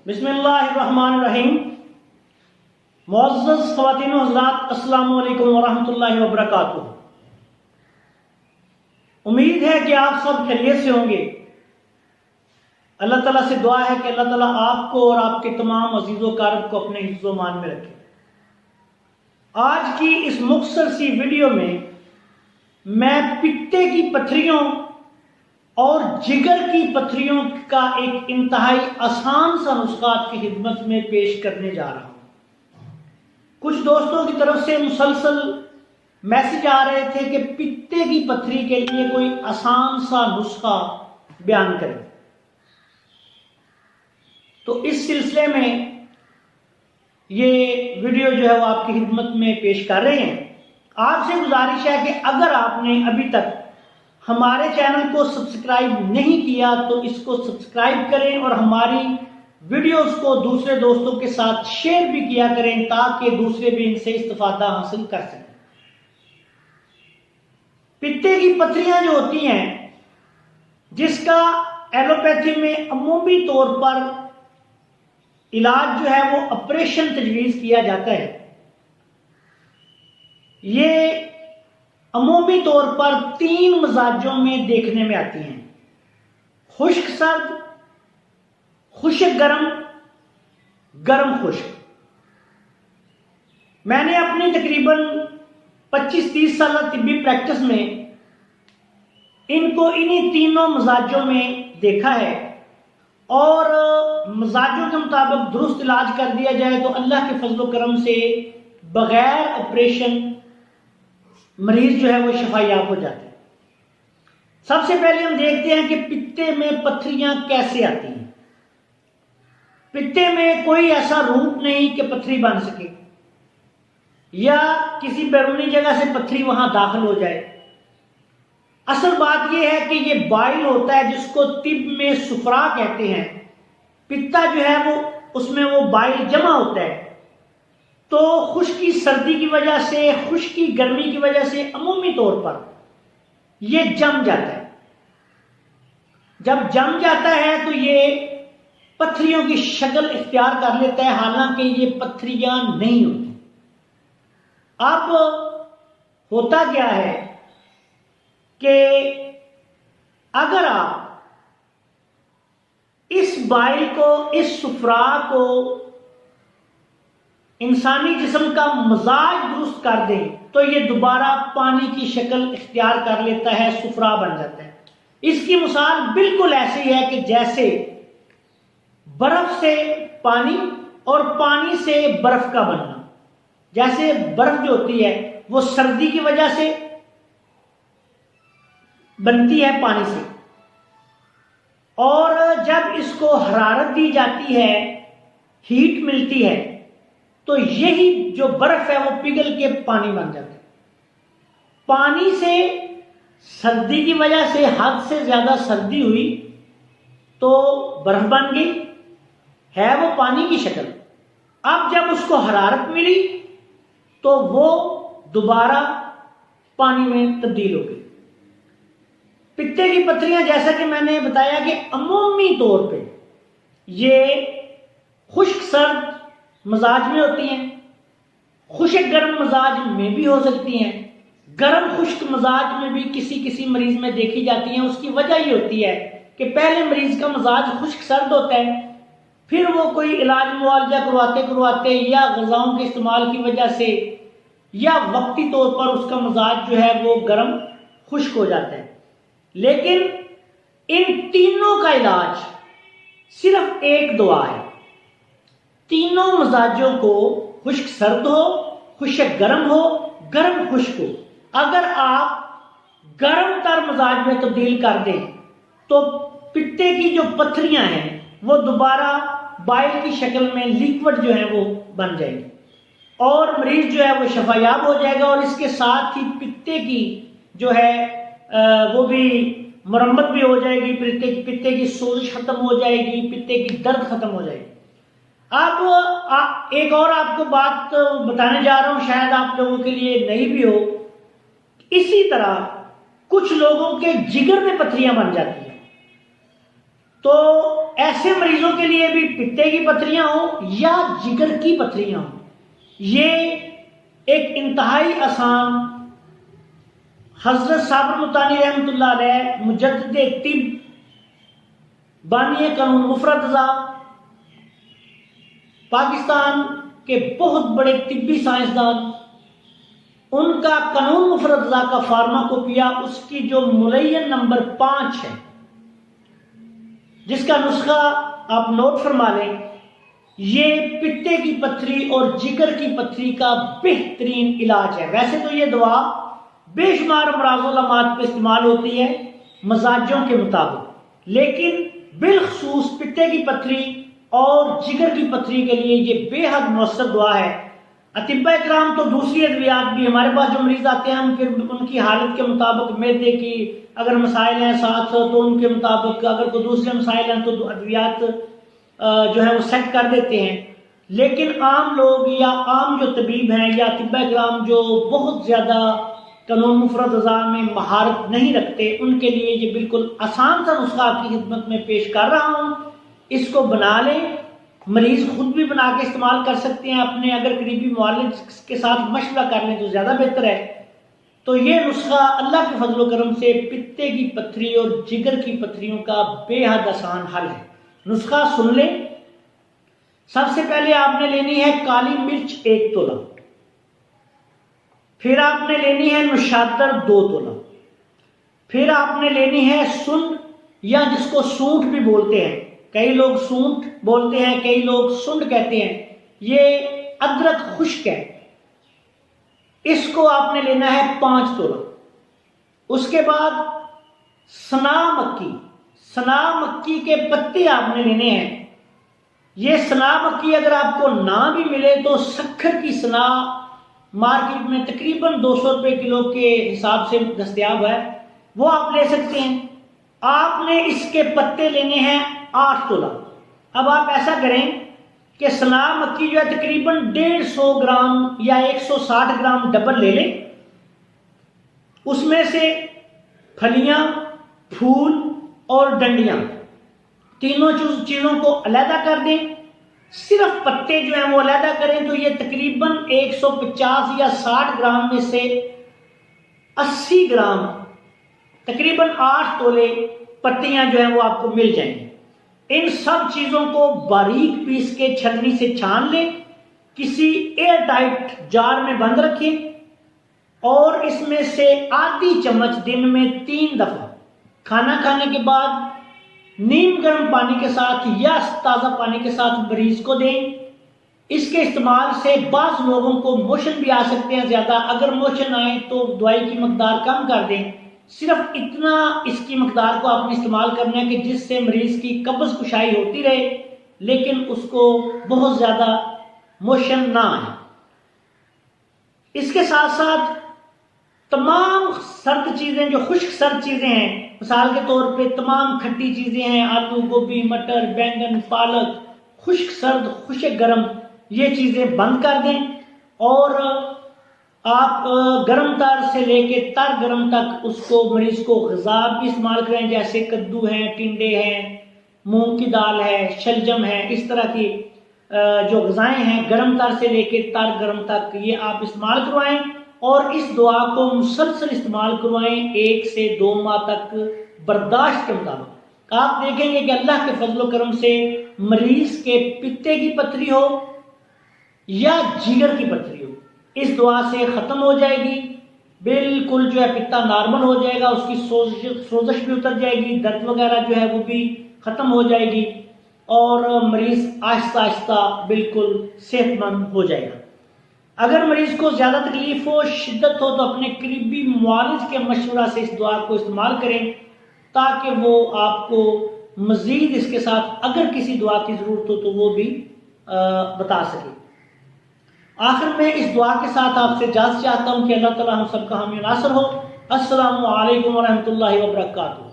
बिस्मिल्लाहिर्रहमानिर्रहीम। मुअज़्ज़ज़ ख़वातीन व हज़रात, अस्सलामु अलैकुम व रहमतुल्लाहि व बरकातुहू। उम्मीद है कि आप सब खैरियत से होंगे। अल्लाह ताला से दुआ है कि अल्लाह ताला आपको और आपके तमाम अजीज़ो कारब को अपने हिफ्ज़ो मान में रखे। आज की इस मुख्तसर सी वीडियो में मैं पित्ते की पथरियों और जिगर की पथरियों का एक इंतहाई आसान सा नुस्खा आपकी खिदमत में पेश करने जा रहा हूं। कुछ दोस्तों की तरफ से मुसलसल मैसेज आ रहे थे कि पित्ते की पथरी के लिए कोई आसान सा नुस्खा बयान करें, तो इस सिलसिले में ये वीडियो जो है वो आपकी खिदमत में पेश कर रहे हैं। आपसे गुजारिश है कि अगर आपने अभी तक हमारे चैनल को सब्सक्राइब नहीं किया तो इसको सब्सक्राइब करें और हमारी वीडियोस को दूसरे दोस्तों के साथ शेयर भी किया करें ताकि दूसरे भी इनसे इस्तिफादा हासिल कर सकें। पित्ते की पथरियां जो होती हैं, जिसका एलोपैथी में अमूमी तौर पर इलाज जो है वो ऑपरेशन तजवीज किया जाता है। ये अमूमी तौर पर 3 मिजाजों में देखने में आती हैं: खुश्क सर्द, खुश्क गर्म, गर्म खुश्क। मैंने अपनी तकरीबन 25-30 साल तिब्बी प्रैक्टिस में इनको इन्हीं तीनों मिजाजों में देखा है और मिजाजों के मुताबिक दुरुस्त इलाज कर दिया जाए तो अल्लाह के फजल करम से बगैर ऑपरेशन मरीज जो है वो शफायाब हो जाते हैं। सबसे पहले हम देखते हैं कि पित्ते में पथरियां कैसे आती हैं। पित्ते में कोई ऐसा रूट नहीं कि पथरी बन सके या किसी बैरूनी जगह से पथरी वहां दाखिल हो जाए। असल बात यह है कि ये बाइल होता है जिसको तिब में सुफरा कहते हैं। पित्ता जो है वो उसमें वो बाइल जमा होता है, तो खुश्की सर्दी की वजह से, खुश्की गर्मी की वजह से अमूमी तौर पर यह जम जाता है। जब जम जाता है तो ये पथरियों की शक्ल इख्तियार कर लेता है, हालांकि ये पथरियां नहीं होती। अब होता क्या है कि अगर आप इस बाइल को, इस सुफरा को इंसानी जिस्म का मजाज दुरुस्त कर दें तो ये दोबारा पानी की शक्ल इख्तियार कर लेता है, सुफरा बन जाता है। इसकी मिसाल बिल्कुल ऐसी है कि जैसे बर्फ से पानी और पानी से बर्फ का बनना। जैसे बर्फ जो होती है वो सर्दी की वजह से बनती है पानी से, और जब इसको हरारत दी जाती है, हीट मिलती है, तो यही जो बर्फ है वो पिघल के पानी बन जाता है। पानी से सर्दी की वजह से हद से ज्यादा सर्दी हुई तो बर्फ बन गई, है वो पानी की शक्ल। अब जब उसको हरारत मिली तो वो दोबारा पानी में तब्दील हो गई। पित्ते की पथरियां, जैसा कि मैंने बताया कि अमूमी तौर पे ये खुश्क सर्द मजाज में होती हैं, खुश्क गर्म मजाज में भी हो सकती हैं। गर्म खुश्क मजाज में भी किसी किसी मरीज में देखी जाती हैं। उसकी वजह ये होती है कि पहले मरीज का मजाज खुश्क सर्द होता है, फिर वो कोई इलाज मुआवजा करवाते करवाते या ग़िज़ाओं के इस्तेमाल की वजह से या वक्ती तौर पर उसका मजाज जो है वो गर्म खुश्क हो जाता है। लेकिन इन तीनों का इलाज सिर्फ एक दुआ है। तीनों मजाजों को, खुश्क सर्द हो, खुश्क गर्म हो, गर्म खुश्क हो, अगर आप गर्म तर मजाज में तब्दील कर दें तो पित्ते की जो पथरियां हैं वो दोबारा बाइल की शक्ल में लिक्विड जो है वो बन जाएगी और मरीज जो है वो शफायाब हो जाएगा। और इसके साथ ही पित्ते की जो है वो भी मरम्मत भी हो जाएगी, पित्ते की सोजिश खत्म हो जाएगी, पित्ते की दर्द खत्म हो जाएगी। अब एक और आपको बात बताने जा रहा हूं, शायद आप लोगों के लिए नई भी हो। इसी तरह कुछ लोगों के जिगर में पथरियां बन जाती हैं। तो ऐसे मरीजों के लिए भी पित्ते की पथरियां हो या जिगर की पथरियां हो, ये एक इंतहाई आसान, हजरत साबर मुतानी रहमतुल्लाह अलैह मुजद्दिद तिब, बानिए कानून मुफरद रज़ा, पाकिस्तान के बहुत बड़े तिब्बी साइंसदान, उनका कानून मुफरद रज़ा का फार्माकोपिया, उसकी जो मुलय्यन नंबर 5 है, जिसका नुस्खा आप नोट फरमा लें, ये पित्ते की पथरी और जिगर की पथरी का बेहतरीन इलाज है। वैसे तो ये दवा बेशुमार अमराज़-उल-अमात पे इस्तेमाल होती है मजाजों के मुताबिक, लेकिन बिलखसूस पित्ते की पथरी और जिगर की पथरी के लिए ये बेहद मौसर दवा है। अतिब्बा इकराम तो दूसरी अद्वियात भी, हमारे पास जो मरीज आते हैं हम फिर उनकी हालत के मुताबिक, मैदे की अगर मसाइल हैं साथ तो उनके मुताबिक, अगर कोई दूसरे मसाइल हैं तो अद्वियात जो है वो सेट कर देते हैं। लेकिन आम लोग या आम जो तबीब हैं या अतिब्बा इकराम जो बहुत ज़्यादा कानून मुफरद रज़ा में महारत नहीं रखते, उनके लिए ये बिल्कुल आसान सा नुस्खा आपकी खिदमत में पेश कर रहा हूँ। इसको बना लें, मरीज खुद भी बना के इस्तेमाल कर सकते हैं, अपने अगर करीबी मुआलिज के साथ मशवरा कर लें तो ज़्यादा बेहतर है। तो ये नुस्खा अल्लाह के फजल करम से पित्ते की पथरी और जिगर की पथरियों का बेहद आसान हल है। नुस्खा सुन लें। सबसे पहले आपने लेनी है काली मिर्च 1 तोला, फिर आपने लेनी है नुशातर 2 तोला, फिर आपने लेनी है सुंड या जिसको सूंठ भी बोलते हैं, कई लोग सूंठ बोलते हैं, कई लोग सुंड कहते हैं, ये अदरक खुश्क है, इसको आपने लेना है 5 तोला। उसके बाद सना मक्की, सना मक्की के पत्ते आपने लेने हैं। ये सना मक्की अगर आपको ना भी मिले तो शक्कर की सना मार्केट में तकरीबन 200 रुपए किलो के हिसाब से दस्तयाब है, वो आप ले सकते हैं। आपने इसके पत्ते लेने हैं 8 तोला। अब आप ऐसा करें कि सना मक्की जो है तकरीबन 150 ग्राम या 160 ग्राम डबल ले लें, उसमें से फलियां, फूल और डंडियां, तीनों चीजों को अलहदा कर दें। सिर्फ पत्ते जो हैं वो अलहदा करें तो ये तकरीबन 150 या 60 ग्राम में से 80 ग्राम, तकरीबन 8 तोले पत्तियां जो हैं वो आपको मिल जाएंगी। इन सब चीजों को बारीक पीस के छलनी से छान लें, किसी एयर टाइट जार में बंद रखें और इसमें से आधी चम्मच दिन में 3 दफा खाना खाने के बाद नीम गर्म पानी के साथ या ताज़ा पानी के साथ मरीज को दें। इसके इस्तेमाल से बाज़ लोगों को मोशन भी आ सकते हैं ज़्यादा, अगर मोशन आए तो दवाई की मकदार कम कर दें। सिर्फ इतना इसकी मकदार को आपने इस्तेमाल करना है कि जिससे मरीज की कब्ज़ कुशाई होती रहे लेकिन उसको बहुत ज़्यादा मोशन ना आए। इसके साथ साथ तमाम सर्द चीज़ें, जो खुश्क सर्द चीज़ें हैं, मिसाल के तौर पे तमाम खट्टी चीज़ें हैं, आलू, गोभी, मटर, बैंगन, पालक, खुश्क सर्द, खुश्क गर्म, ये चीज़ें बंद कर दें और आप गर्म तर से लेके तर गर्म तक उसको मरीज को ग़िज़ा भी इस्तेमाल करें, जैसे कद्दू हैं, टिंडे हैं, मूंग की दाल है, शलजम है, इस तरह की जो ग़िज़ाएँ हैं गर्म तर से लेके तर गर्म तक ये आप इस्तेमाल करवाएं और इस दुआ को मुसलसल इस्तेमाल करवाएं 1 से 2 माह तक बर्दाश्त के मुताबिक। आप देखेंगे कि अल्लाह के फजल करम से मरीज के पित्ते की पथरी हो या जिगर की पथरी हो, इस दुआ से ख़त्म हो जाएगी। बिल्कुल जो है पित्ता नॉर्मल हो जाएगा, उसकी सोजश भी उतर जाएगी, दर्द वगैरह जो है वो भी ख़त्म हो जाएगी और मरीज आहिस्ता आहिस्ता बिल्कुल सेहतमंद हो जाएगा। अगर मरीज को ज़्यादा तकलीफ हो, शिद्दत हो, तो अपने करीबी मुआलिज के मशवरा से इस दुआ को इस्तेमाल करें ताकि वो आपको मज़ीद इसके साथ अगर किसी दुआ की ज़रूरत हो तो वो भी बता सके। आखिर में इस दुआ के साथ आपसे इजाज़त चाहता हूँ कि अल्लाह ताला हम सबका हामी नासर हो। अस्सलामु अलैकुम व रहमतुल्लाहि व बरकातुहू।